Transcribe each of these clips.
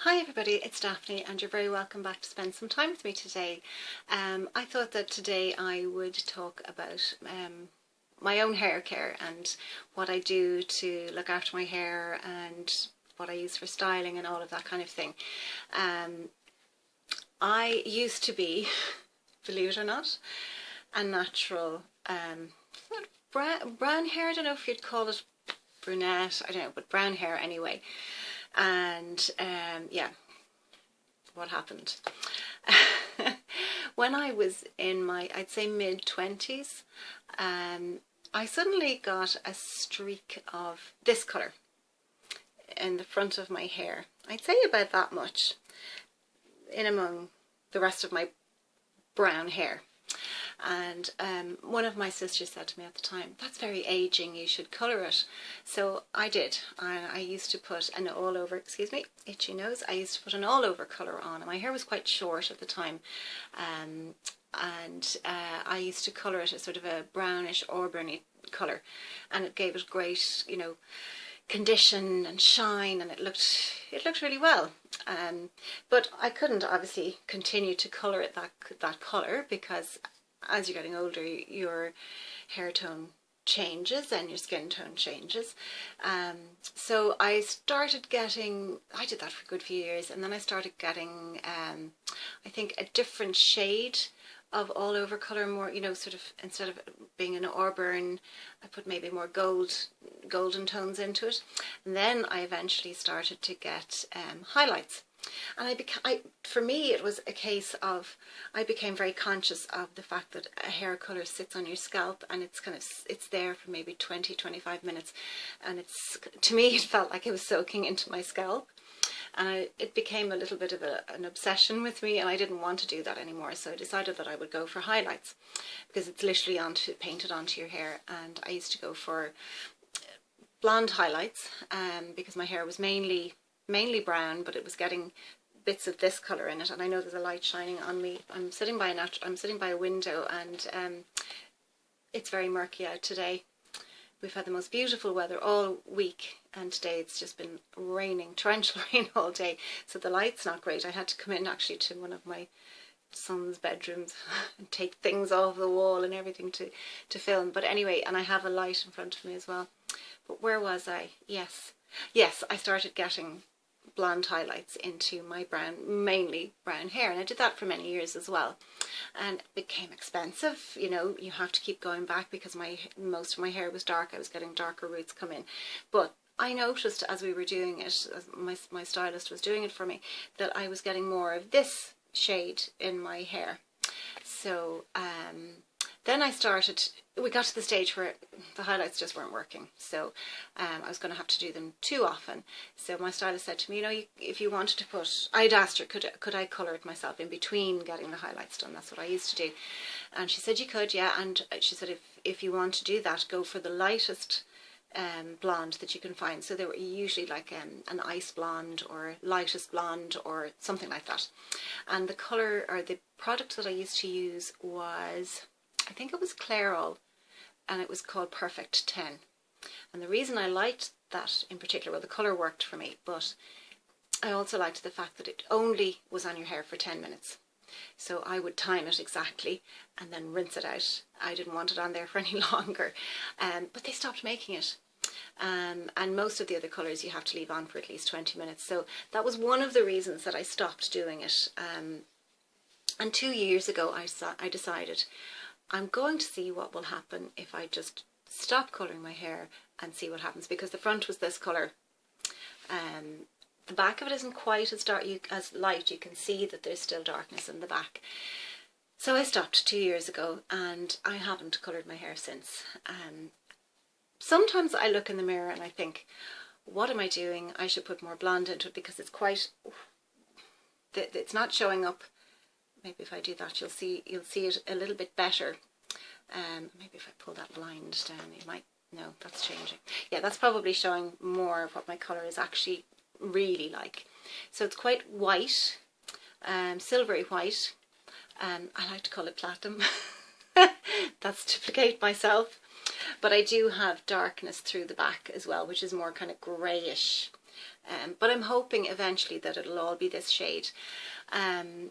Hi everybody, it's Daphne and you're very welcome back to spend some time with me today. I thought that today I would talk about my own hair care and what I do to look after my hair and what I use for styling and all of that kind of thing. I used to be, believe it or not, a natural brown hair. I don't know if you'd call it brunette, I don't know, but brown hair anyway. And yeah, what happened? When I was in my, I'd say mid-20s, I suddenly got a streak of this colour in the front of my hair. I'd say about that much in among the rest of my brown hair. And one of my sisters said to me at the time, "That's very aging, you should colour it." So I did. I used to put an all over, excuse me, itchy nose, I used to put an all over colour on, and my hair was quite short at the time. I used to colour it a sort of a brownish auburny colour, and it gave it great, you know, condition and shine, and it looked really well. But I couldn't obviously continue to colour it that colour, because as you're getting older, your hair tone changes and your skin tone changes. So I started getting, I did that for a good few years, and then I started getting, I think, a different shade of all over colour, more, you know, sort of, instead of being an auburn, I put maybe more golden tones into it. And then I eventually started to get highlights. And for me, it was a case of, I became very conscious of the fact that a hair colour sits on your scalp, and it's there for maybe 20-25 minutes, and to me it felt like it was soaking into my scalp, and it became a little bit of an obsession with me, and I didn't want to do that anymore. So I decided that I would go for highlights, because it's literally painted onto your hair. And I used to go for blonde highlights, because my hair was mainly brown, but it was getting bits of this colour in it. And I know there's a light shining on me. I'm sitting by a window, and it's very murky out today. We've had the most beautiful weather all week, and today it's just been raining, torrential rain all day, so the light's not great. I had to come in actually to one of my son's bedrooms and take things off the wall and everything to film. But anyway, and I have a light in front of me as well. But where was I? Yes, I started getting blonde highlights into my mainly brown hair, and I did that for many years as well, and it became expensive. You know, you have to keep going back, because most of my hair was dark. I was getting darker roots come in, but I noticed as we were doing it, as my stylist was doing it for me, that I was getting more of this shade in my hair. So then we got to the stage where the highlights just weren't working. So I was going to have to do them too often. So my stylist said to me, you know, if you wanted to put, I'd asked her, could I colour it myself in between getting the highlights done? That's what I used to do. And she said you could, yeah. And she said if you want to do that, go for the lightest blonde that you can find. So they were usually like an ice blonde or lightest blonde or something like that. And the colour, or the product that I used to use was, I think it was Clairol, and it was called Perfect 10. And the reason I liked that in particular, well, the colour worked for me, but I also liked the fact that it only was on your hair for 10 minutes. So I would time it exactly and then rinse it out. I didn't want it on there for any longer. But they stopped making it. And most of the other colours you have to leave on for at least 20 minutes. So that was one of the reasons that I stopped doing it. And 2 years ago I decided, I'm going to see what will happen if I just stop colouring my hair and see what happens, because the front was this colour. The back of it isn't quite as dark, as light. You can see that there's still darkness in the back. So I stopped 2 years ago, and I haven't coloured my hair since. Sometimes I look in the mirror and I think, what am I doing? I should put more blonde into it, because it's not showing up. Maybe if I do that, you'll see it a little bit better. Maybe if I pull that blind down, you might, no, that's changing. Yeah, that's probably showing more of what my colour is actually really like. So it's quite white, silvery white. I like to call it platinum. That's to placate myself. But I do have darkness through the back as well, which is more kind of greyish. but I'm hoping eventually that it'll all be this shade. And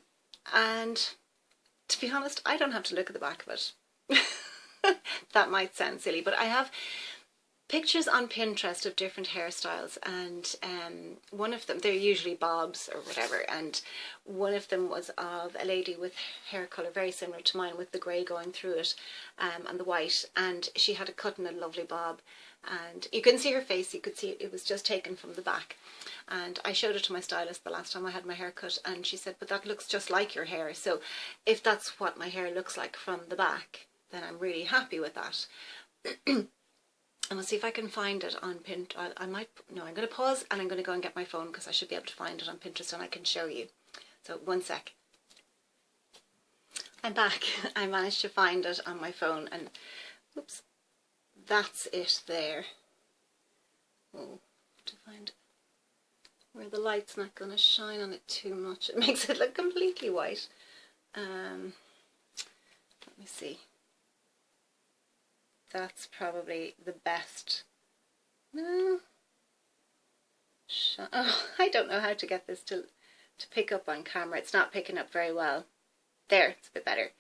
to be honest, I don't have to look at the back of it. That might sound silly, but I have pictures on Pinterest of different hairstyles, and one of them, they're usually bobs or whatever, and one of them was of a lady with hair colour very similar to mine, with the grey going through it and the white, and she had it cut in a lovely bob, and you couldn't see her face, you could see it was just taken from the back. And I showed it to my stylist the last time I had my hair cut, and she said, but that looks just like your hair. So if that's what my hair looks like from the back, then I'm really happy with that. And I'll see if I can find it on Pinterest. I'm going to pause and I'm going to go and get my phone, because I should be able to find it on Pinterest and I can show you. So one sec. I'm back. I managed to find it on my phone, and oops, that's it there. Oh, to find it where the light's not going to shine on it too much. It makes it look completely white. Let me see. That's probably the best. No. Oh, I don't know how to get this to pick up on camera. It's not picking up very well. There, it's a bit better.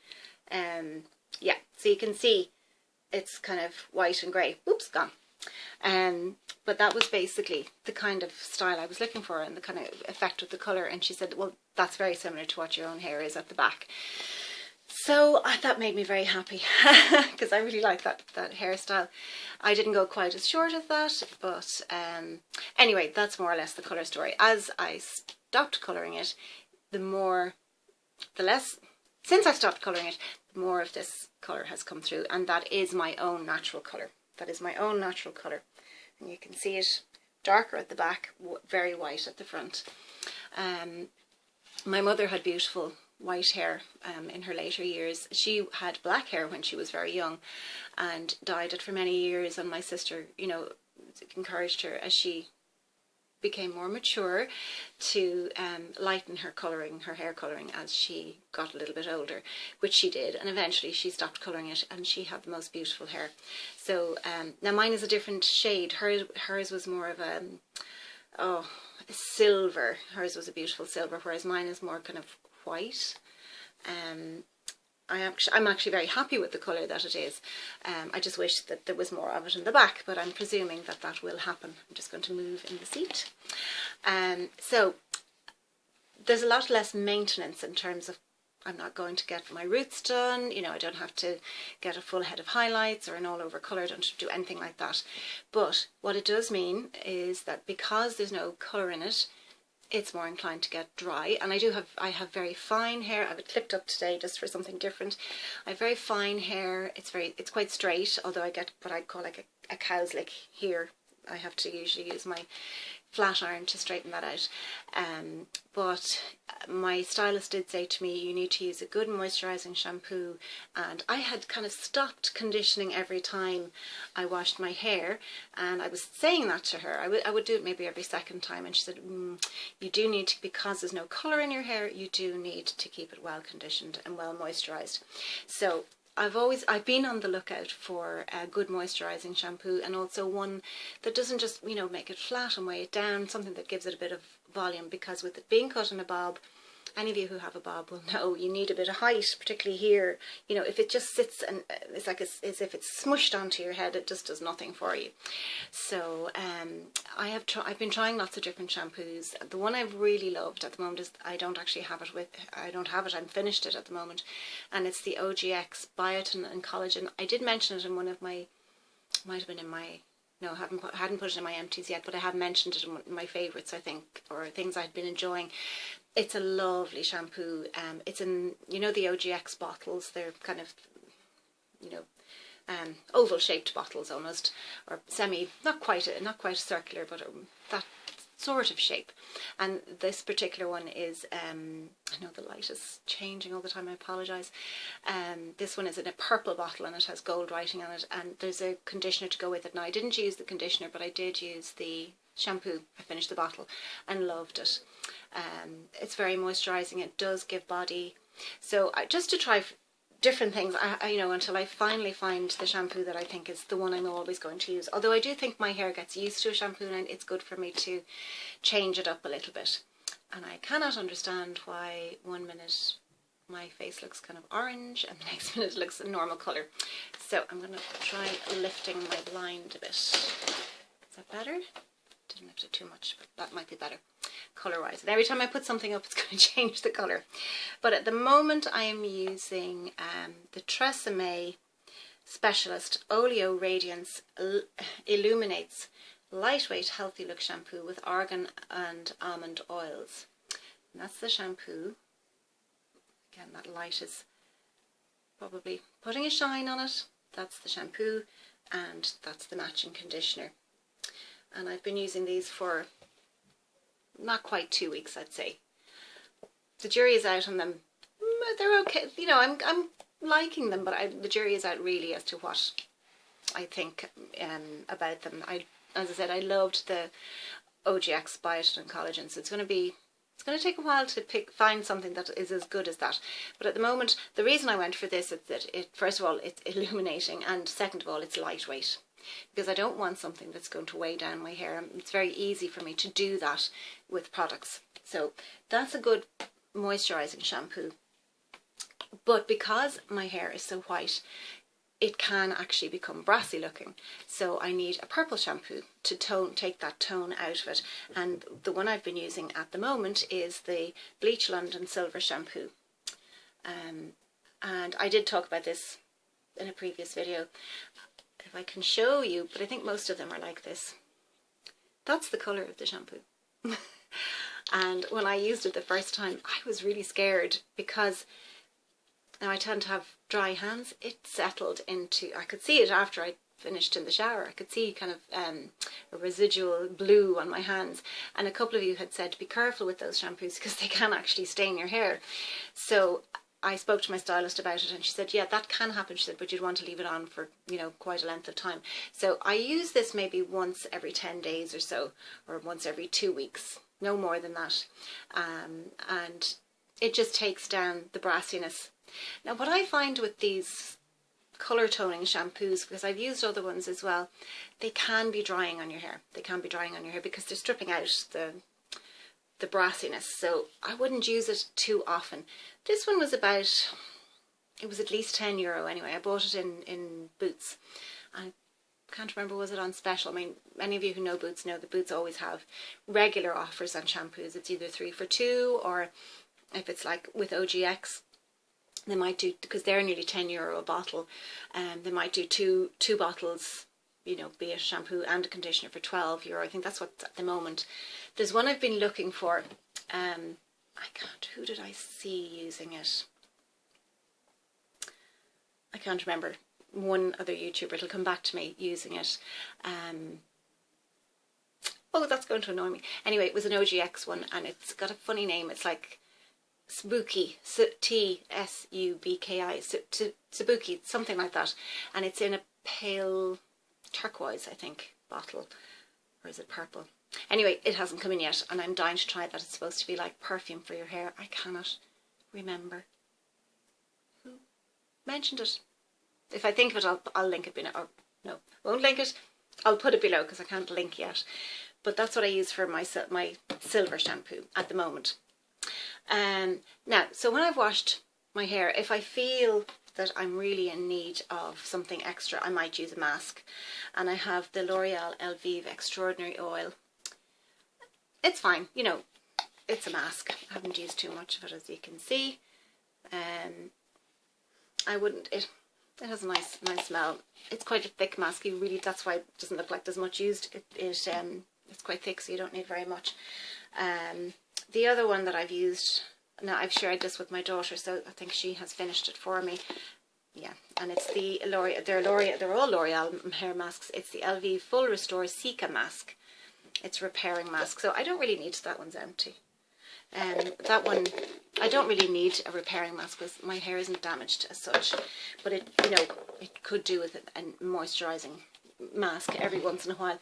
Yeah, so you can see it's kind of white and grey. Oops, gone. But that was basically the kind of style I was looking for, and the kind of effect with the colour. And she said, well, that's very similar to what your own hair is at the back. So that made me very happy, because I really like that hairstyle. I didn't go quite as short as that, but anyway, that's more or less the colour story. As I stopped colouring it, since I stopped colouring it, the more of this colour has come through, and that is my own natural colour. That is my own natural colour. And you can see it darker at the back, very white at the front. My mother had beautiful white hair in her later years. She had black hair when she was very young and dyed it for many years, and my sister, you know, encouraged her as she became more mature to lighten her colouring, her hair colouring, as she got a little bit older, which she did, and eventually she stopped colouring it, and she had the most beautiful hair. So now mine is a different shade. Hers was more of a silver. Hers was a beautiful silver, whereas mine is more kind of white. I'm actually very happy with the colour that it is. I just wish that there was more of it in the back, but I'm presuming that that will happen. I'm just going to move in the seat. So there's a lot less maintenance in terms of, I'm not going to get my roots done, you know, I don't have to get a full head of highlights or an all over colour, I don't do anything like that. But what it does mean is that because there's no colour in it, it's more inclined to get dry. And I have very fine hair. I have it clipped up today just for something different. I have very fine hair. It's quite straight, although I get what I call like a cow's lick here. I have to usually use my flat iron to straighten that out. But my stylist did say to me, you need to use a good moisturising shampoo, and I had kind of stopped conditioning every time I washed my hair, and I was saying that to her. I would do it maybe every second time, and she said, you do need to, because there's no colour in your hair, you do need to keep it well conditioned and well moisturised. So I've been on the lookout for a good moisturising shampoo, and also one that doesn't just, you know, make it flat and weigh it down, something that gives it a bit of volume, because with it being cut in a bob, any of you who have a bob will know you need a bit of height, particularly here. You know, if it just sits and it's like as if it's smushed onto your head, it just does nothing for you. So I've been trying lots of different shampoos. The one I've really loved at the moment is, I don't have it, I'm finished it at the moment, and it's the OGX Biotin and Collagen. I did mention it in one of my, might have been in my, no, hadn't put it in my empties yet, but I have mentioned it in one of my favourites, I think, or things I've been enjoying. It's a lovely shampoo. It's in, you know, the OGX bottles. They're kind of, you know, oval shaped bottles almost, or not quite circular, but that sort of shape. And this particular one is, I know the light is changing all the time, I apologise. This one is in a purple bottle, and it has gold writing on it, and there's a conditioner to go with it. Now, I didn't use the conditioner, but I did use the shampoo. I finished the bottle and loved it. It's very moisturising. It does give body. So just to try different things, you know, until I finally find the shampoo that I think is the one I'm always going to use. Although I do think my hair gets used to a shampoo and it's good for me to change it up a little bit. And I cannot understand why one minute my face looks kind of orange and the next minute it looks a normal colour. So I'm going to try lifting my blind a bit. Is that better? Didn't lift it too much, but that might be better colour wise. And every time I put something up it's going to change the colour. But at the moment I am using the Tresemmé Specialist Oleo Radiance Illuminates Lightweight Healthy Look Shampoo with argan and almond oils. And that's the shampoo. Again, that light is probably putting a shine on it. That's the shampoo and that's the matching conditioner. And I've been using these for not quite 2 weeks, I'd say. The jury is out on them. They're okay. You know, I'm liking them, but the jury is out really as to what I think about them. As I said, I loved the OGX Biotin and collagen, so it's going to take a while to find something that is as good as that. But at the moment, the reason I went for this is that first of all, it's illuminating, and second of all, it's lightweight. Because I don't want something that's going to weigh down my hair. It's very easy for me to do that with products. So that's a good moisturising shampoo. But because my hair is so white, it can actually become brassy looking. So I need a purple shampoo to take that tone out of it. And the one I've been using at the moment is the Bleach London Silver Shampoo. And I did talk about this in a previous video. If I can show you, but I think most of them are like this. That's the colour of the shampoo. And when I used it the first time, I was really scared because now I tend to have dry hands. It settled into, I could see it after I finished in the shower. I could see kind of a residual blue on my hands. And a couple of you had said, be careful with those shampoos because they can actually stain your hair. So I spoke to my stylist about it and she said, yeah, that can happen. She said, but you'd want to leave it on for, you know, quite a length of time. So I use this maybe once every 10 days or so, or once every 2 weeks, no more than that. And it just takes down the brassiness. Now, what I find with these colour toning shampoos, because I've used other ones as well, they can be drying on your hair. They can be drying on your hair because they're stripping out the brassiness, so I wouldn't use it too often. This one was about, it was at least €10 anyway. I bought it in Boots. I can't remember, was it on special? I mean, many of you who know Boots know that Boots always have regular offers on shampoos. It's either 3 for 2, or if it's like with OGX, they might do, because they're nearly €10 a bottle, and they might do two bottles, you know, be a shampoo and a conditioner for €12. I think that's what's at the moment. There's one I've been looking for. Who did I see using it? I can't remember. One other YouTuber, it'll come back to me, using it. Oh, that's going to annoy me. Anyway, it was an OGX one and it's got a funny name. It's like Tsubaki, T-S-U-B-K-I, Tsubaki, something like that. And it's in a pale turquoise, I think, bottle. Or is it purple? Anyway, it hasn't come in yet and I'm dying to try that. It's supposed to be like perfume for your hair. I cannot remember who mentioned it. If I think of it, I'll link it below. Or no, won't link it. I'll put it below because I can't link yet. But that's what I use for my silver shampoo at the moment. Now, so when I've washed my hair, if I feel that I'm really in need of something extra, I might use a mask. And I have the L'Oreal Elvive Extraordinary Oil. It's fine, you know, it's a mask. I haven't used too much of it, as you can see. I wouldn't, it has a nice smell. It's quite a thick mask. You really, that's why it doesn't look like there's much used. It's quite thick, so you don't need very much. The other one that I've used, now I've shared this with my daughter, so I think she has finished it for me. Yeah, and it's the L'Oreal, they're all L'Oreal hair masks. It's the Elvive Full Restore Cica mask. It's a repairing mask, so I don't really need, that one's empty. That one, I don't really need a repairing mask because my hair isn't damaged as such, but it, you know, it could do with a moisturising mask every once in a while.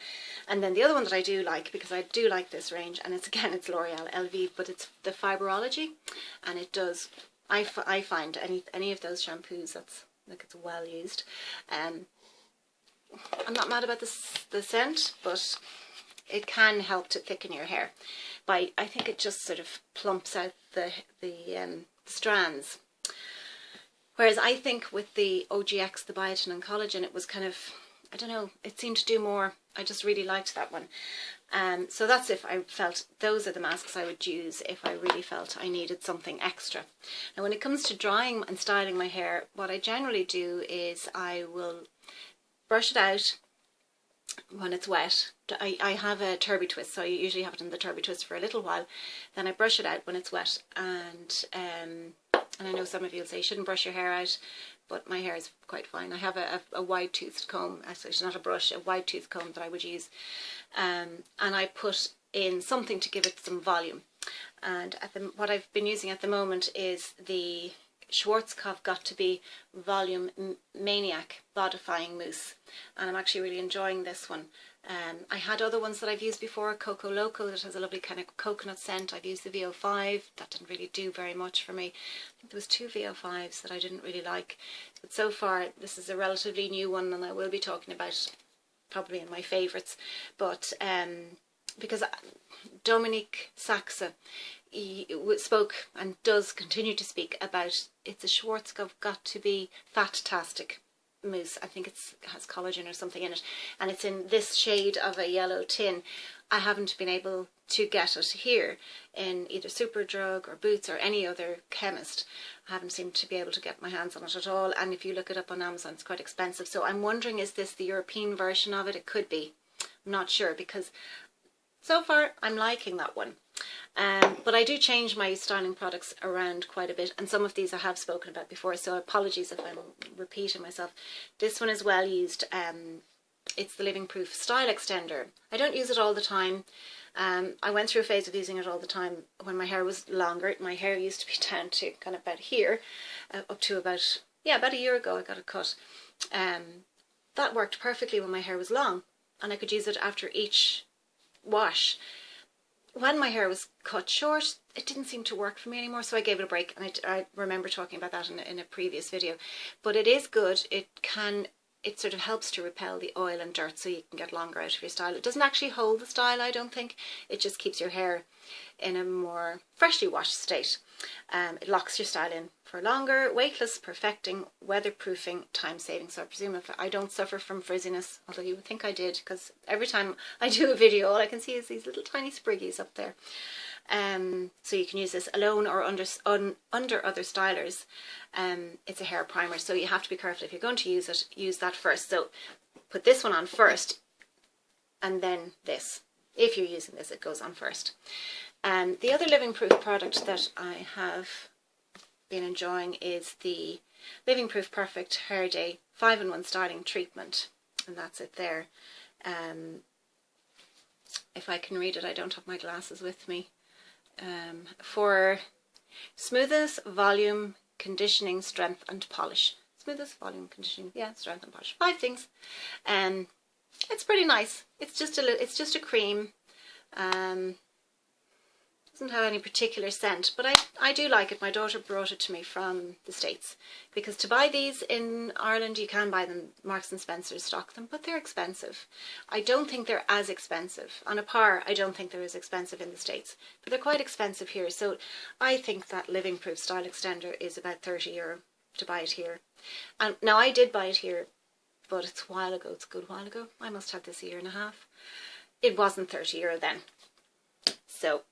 And then the other one that I do like, because I do like this range, and it's L'Oreal Elvive, but it's the Fibrology, and it does I find any of those shampoos that's like it's well used. I'm not mad about the scent, but it can help to thicken your hair. I think it just sort of plumps out the strands. Whereas I think with the OGX, the biotin and collagen, it was kind of, I don't know, it seemed to do more. I just really liked that one. So that's if I felt those are the masks I would use if I really felt I needed something extra. Now when it comes to drying and styling my hair, what I generally do is I will brush it out when it's wet. I have a turby twist, so I usually have it in the turby twist for a little while. Then I brush it out when it's wet, and I know some of you will say you shouldn't brush your hair out, but my hair is quite fine. I have a wide-toothed comb, actually it's not a brush, a wide-toothed comb that I would use, and I put in something to give it some volume. And what I've been using at the moment is the Schwarzkopf Got To Be Volumaniac Bodifying Mousse, and I'm actually really enjoying this one. I had other ones that I've used before, Coco Loco, that has a lovely kind of coconut scent. I've used the VO5, that didn't really do very much for me. I think there was 2 VO5s that I didn't really like, but so far this is a relatively new one, and I will be talking about probably in my favourites. But because Dominique Sachse, he spoke and does continue to speak about it's a Schwarzkopf Got To Be Fat-tastic mousse. I think it has collagen or something in it, and it's in this shade of a yellow tin. I haven't been able to get it here in either Superdrug or Boots or any other chemist. I haven't seemed to be able to get my hands on it at all, and if you look it up on Amazon it's quite expensive. So I'm wondering, is this the European version of it? It could be. I'm not sure, because so far I'm liking that one. But I do change my styling products around quite a bit, and some of these I have spoken about before, so apologies if I'm repeating myself. This one is well used. It's the Living Proof Style Extender. I don't use it all the time. I went through a phase of using it all the time when my hair was longer. My hair used to be down to kind of about here, up to about a year ago I got it cut. That worked perfectly when my hair was long, and I could use it after each wash. When my hair was cut short, it didn't seem to work for me anymore, so I gave it a break, and I remember talking about that in a previous video. But it is good. It sort of helps to repel the oil and dirt, so you can get longer out of your style. It doesn't actually hold the style, I don't think. It just keeps your hair in a more freshly washed state. It locks your style in for longer, weightless, perfecting, weatherproofing, time-saving. So I presume if I don't suffer from frizziness, although you would think I did, because every time I do a video all I can see is these little tiny spriggies up there. So you can use this alone or under other stylers. It's a hair primer, so you have to be careful if you're going to use it. Use that first. So put this one on first, and then this. If you're using this, it goes on first. The other Living Proof product that I have been enjoying is the Living Proof Perfect Hair Day 5-in-1 Styling Treatment, and that's it there. If I can read it, I don't have my glasses with me. For smoothness, volume, conditioning, strength and polish. Smoothness, volume, conditioning, strength and polish. 5 things. It's pretty nice. It's just a cream. Doesn't have any particular scent, but I do like it. My daughter brought it to me from the States, because to buy these in Ireland, you can buy them, Marks and Spencer's stock them, but they're expensive. I don't think they're as expensive. On a par, I don't think they're as expensive in the States, but they're quite expensive here. So I think that Living Proof Style Extender is about €30 to buy it here. And now I did buy it here, but it's a while ago. It's a good while ago. I must have this a year and a half. It wasn't €30 then. So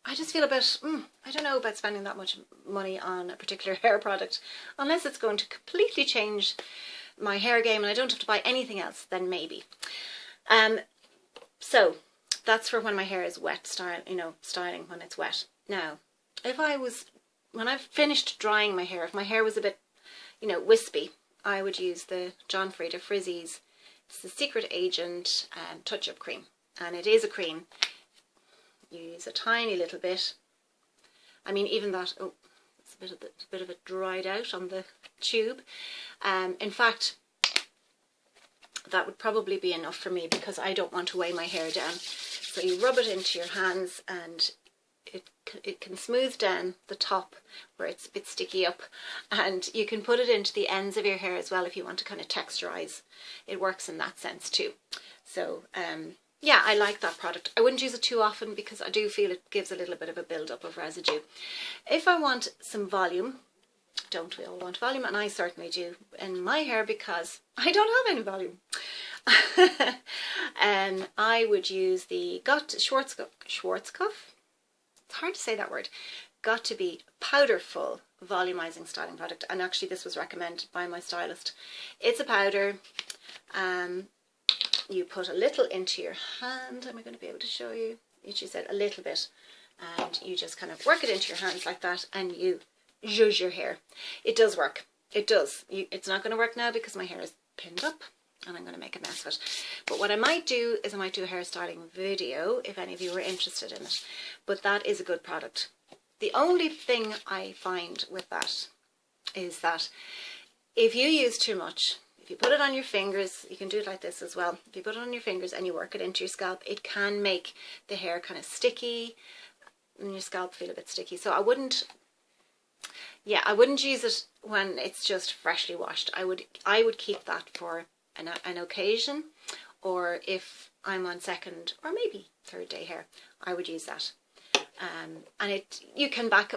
I just feel a bit, I don't know about spending that much money on a particular hair product, unless it's going to completely change my hair game and I don't have to buy anything else, then maybe. So that's for when my hair is wet, styling when it's wet. Now, when I've finished drying my hair, if my hair was a bit, wispy, I would use the John Frieda Frizzies. It's the Secret Agent touch-up cream, and it is a cream. You use a tiny little bit. I mean, even that, it's a bit of it dried out on the tube. In fact, that would probably be enough for me, because I don't want to weigh my hair down. So you rub it into your hands, and it can smooth down the top where it's a bit sticky up, and you can put it into the ends of your hair as well if you want to kind of texturize. It works in that sense too. So yeah, I like that product. I wouldn't use it too often because I do feel it gives a little bit of a build-up of residue. If I want some volume, don't we all want volume? And I certainly do in my hair because I don't have any volume. I would use the Schwarzkopf. It's hard to say that word. Got to be powderful volumizing styling product, and actually this was recommended by my stylist. It's a powder. You put a little into your hand. Am I going to be able to show you? She said a little bit, and you just kind of work it into your hands like that, and you zhuzh your hair. It does work. It does. It's not going to work now because my hair is pinned up and I'm going to make a mess of it. But what I might do is I might do a hairstyling video if any of you are interested in it. But that is a good product. The only thing I find with that is that if you use too much, if you put it on your fingers, you can do it like this as well. If you put it on your fingers and you work it into your scalp, it can make the hair kind of sticky and your scalp feel a bit sticky. So I wouldn't use it when it's just freshly washed. I would keep that for an occasion, or if I'm on second or maybe third day hair, I would use that. And you can back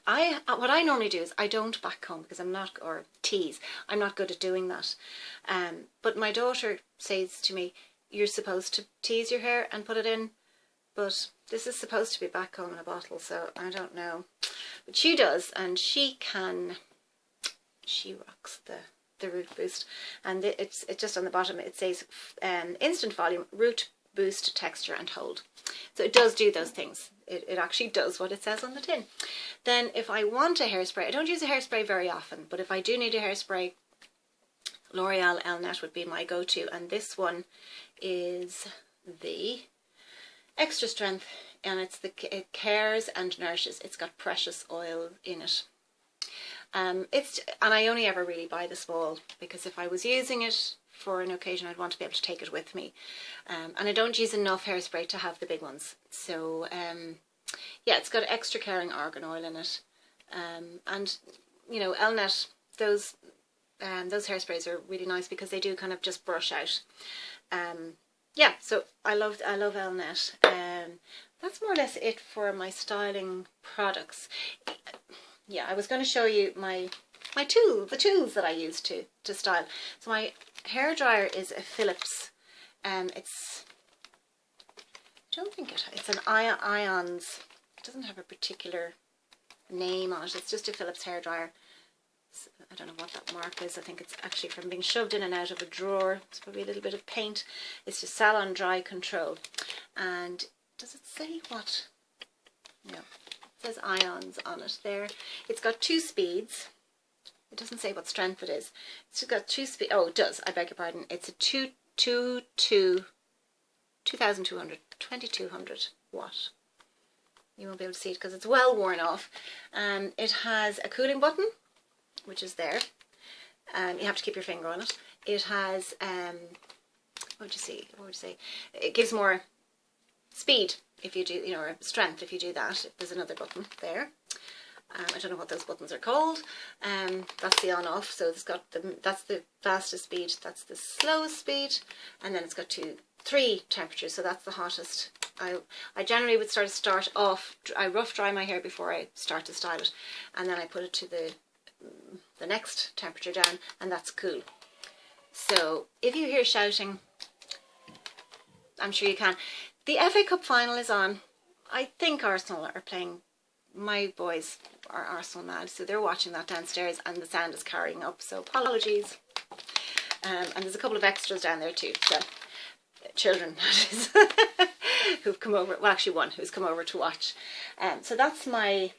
what I normally do is I don't back comb because I'm not, or tease. I'm not good at doing that. But my daughter says to me, you're supposed to tease your hair and put it in, but this is supposed to be back comb in a bottle, so I don't know. But she does, and she rocks the root boost, and it's just on the bottom it says instant volume, root boost, texture and hold. So it does do those things. It actually does what it says on the tin. Then if I want a hairspray, I don't use a hairspray very often, but if I do need a hairspray, L'Oreal Elnett would be my go-to, and this one is the extra strength, and it cares and nourishes. It's got precious oil in it. And I only ever really buy the small because if I was using it for an occasion, I'd want to be able to take it with me. And I don't use enough hairspray to have the big ones. So yeah, it's got extra caring argan oil in it. And you know, Elnett, those hairsprays are really nice because they do kind of just brush out. Yeah, so I love Elnett. That's more or less it for my styling products. Yeah, I was going to show you the tools that I use to style. So my hairdryer is a Philips, it's an ions. It doesn't have a particular name on it. It's just a Philips hairdryer. I don't know what that mark is. I think it's actually from being shoved in and out of a drawer. It's probably a little bit of paint. It's just Salon Dry Control. And does it say what? No. It says ions on it there. It's got 2 speeds. It doesn't say what strength it is. It's got 2 speeds. Oh, it does. I beg your pardon. It's a 2200 watt. You won't be able to see it because it's well worn off. It has a cooling button, which is there. You have to keep your finger on it. It has, what would you say? It gives more speed if you do, or strength if you do that. There's another button there. I don't know what those buttons are called. That's the on off. So it's got that's the fastest speed, that's the slowest speed, and then it's got 3 temperatures. So that's the hottest. I generally would start off. I rough dry my hair before I start to style it, and then I put it to the next temperature down, and that's cool. So if you hear shouting, I'm sure you can. The FA Cup final is on. I think Arsenal are playing. My boys are Arsenal mad, so they're watching that downstairs, and the sound is carrying up, so apologies. And there's a couple of extras down there too, so children, that is, who've come over. Well, actually one who's come over to watch. So that's my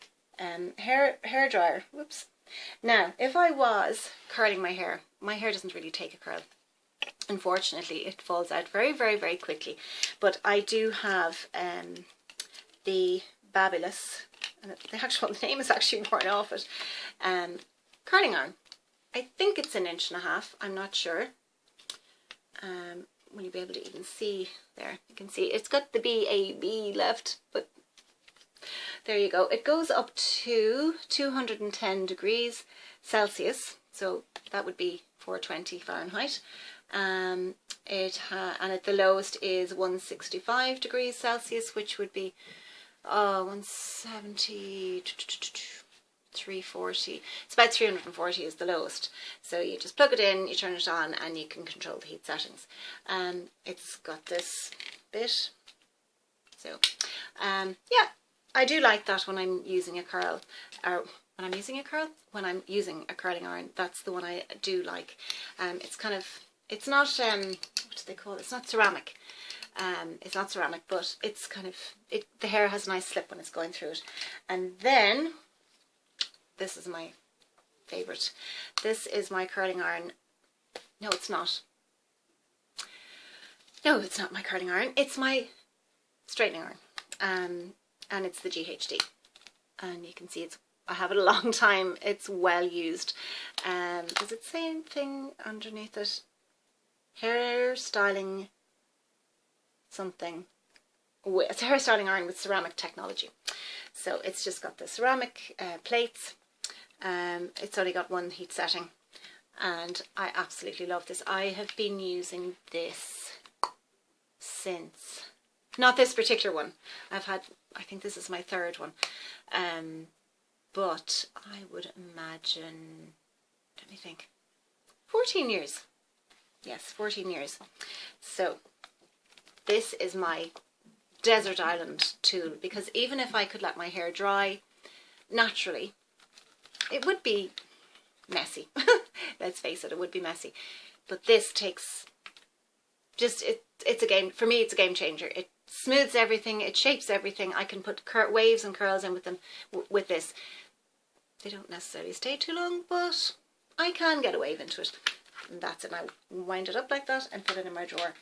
hair dryer. Whoops. Now, if I was curling my hair doesn't really take a curl. Unfortunately, it falls out very, very, very quickly. But I do have the Babyliss, and the name is actually worn off it, curling iron. I think it's 1.5 inches. I'm not sure. Will you be able to even see there? You can see it's got the BAB left, but there you go. It goes up to 210 degrees Celsius, so that would be 420 Fahrenheit. And at the lowest is 165 degrees Celsius, which would be 170, 340. It's about 340 is the lowest. So you just plug it in, you turn it on, and you can control the heat settings. It's got this bit. So, yeah, I do like that when I'm using a curl, or when I'm using a curling iron. That's the one I do like. It's kind of, it's not, what do they call it? It's not ceramic. It's not ceramic, but it's kind of, the hair has a nice slip when it's going through it. And then, this is my favourite. This is my curling iron. No, it's not. No, it's not my curling iron. It's my straightening iron. And it's the GHD. And you can see I have it a long time. It's well used. Does it say anything underneath it? Hair styling something. It's a hair styling iron with ceramic technology. So it's just got the ceramic plates. It's only got one heat setting. And I absolutely love this. I have been using this since, not this particular one. I think this is my third one. But I would imagine, let me think, 14 years. Yes, 14 years. So this is my desert island tool, because even if I could let my hair dry naturally, it would be messy. Let's face it, it would be messy. But this takes, it's a game, for me it's a game changer. It smooths everything, it shapes everything. I can put waves and curls in with them, with this. They don't necessarily stay too long, but I can get a wave into it. And that's it. I wind it up like that and put it in my drawer.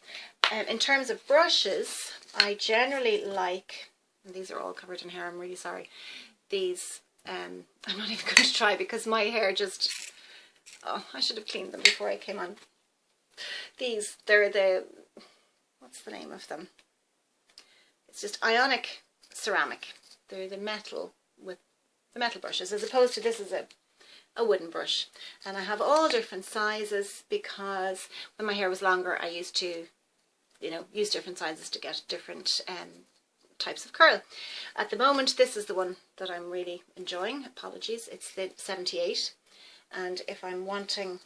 In terms of brushes, I generally like, and these are all covered in hair, I'm really sorry. These, I'm not even going to try because my hair just, oh, I should have cleaned them before I came on. These, they're the, what's the name of them? It's just ionic ceramic. They're the metal with the metal brushes, as opposed to this is a wooden brush. And I have all different sizes because when my hair was longer I used to, you know, use different sizes to get different types of curl. At the moment this is the one that I'm really enjoying. Apologies, it's the 78. And if I'm wanting,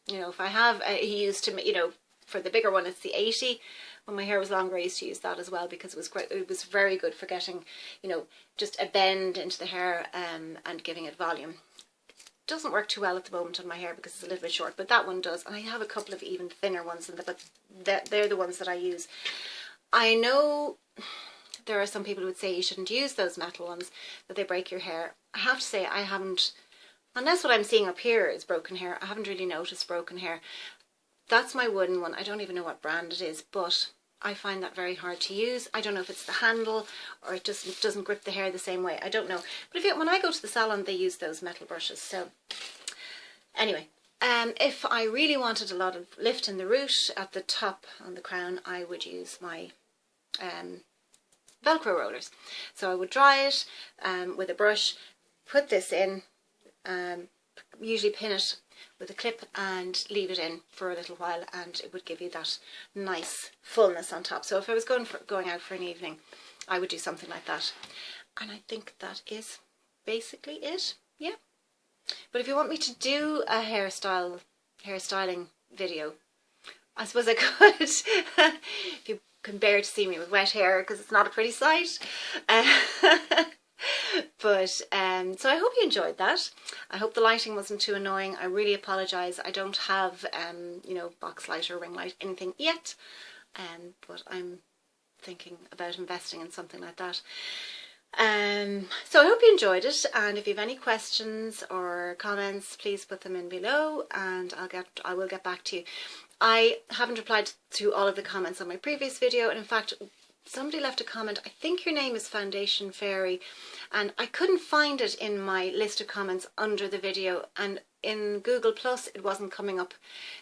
you know, if I have, he used to, you know, for the bigger one it's the 80. When my hair was longer I used to use that as well because it was great. It was very good for getting, you know, just a bend into the hair and giving it volume. Doesn't work too well at the moment on my hair because it's a little bit short, but that one does. And I have a couple of even thinner ones, but they're the ones that I use. I know there are some people who would say you shouldn't use those metal ones, that they break your hair. I have to say I haven't, unless what I'm seeing up here is broken hair, I haven't really noticed broken hair. That's my wooden one. I don't even know what brand it is, but I find that very hard to use. I don't know if it's the handle or it just doesn't grip the hair the same way. I don't know. But when I go to the salon, they use those metal brushes. So anyway, if I really wanted a lot of lift in the root at the top on the crown, I would use my Velcro rollers. So I would dry it with a brush, put this in, usually pin it with a clip and leave it in for a little while, and it would give you that nice fullness on top. So if I was going out for an evening, I would do something like that. And I think that is basically it. Yeah. But if you want me to do a hairstyling video, I suppose I could. If you can bear to see me with wet hair, because it's not a pretty sight. But so I hope you enjoyed that. I hope the lighting wasn't too annoying. I really apologise. I don't have you know, box light or ring light, anything yet, but I'm thinking about investing in something like that. So I hope you enjoyed it, and if you have any questions or comments, please put them in below and I will get back to you. I haven't replied to all of the comments on my previous video, and in fact somebody left a comment, I think your name is Foundation Fairy, and I couldn't find it in my list of comments under the video, and in Google Plus it wasn't coming up.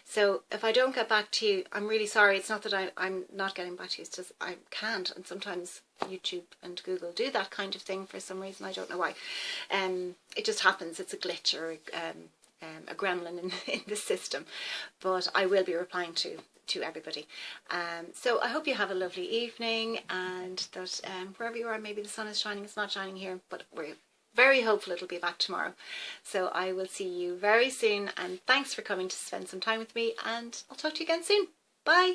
So if I don't get back to you, I'm really sorry. It's not that I'm not getting back to you, it's just I can't, and sometimes YouTube and Google do that kind of thing for some reason. I don't know why. It just happens. It's a glitch or a gremlin in the system, but I will be replying to everybody. So I hope you have a lovely evening, and that wherever you are, maybe the sun is shining. It's not shining here, but we're very hopeful it'll be back tomorrow. So I will see you very soon, and thanks for coming to spend some time with me, and I'll talk to you again soon. Bye.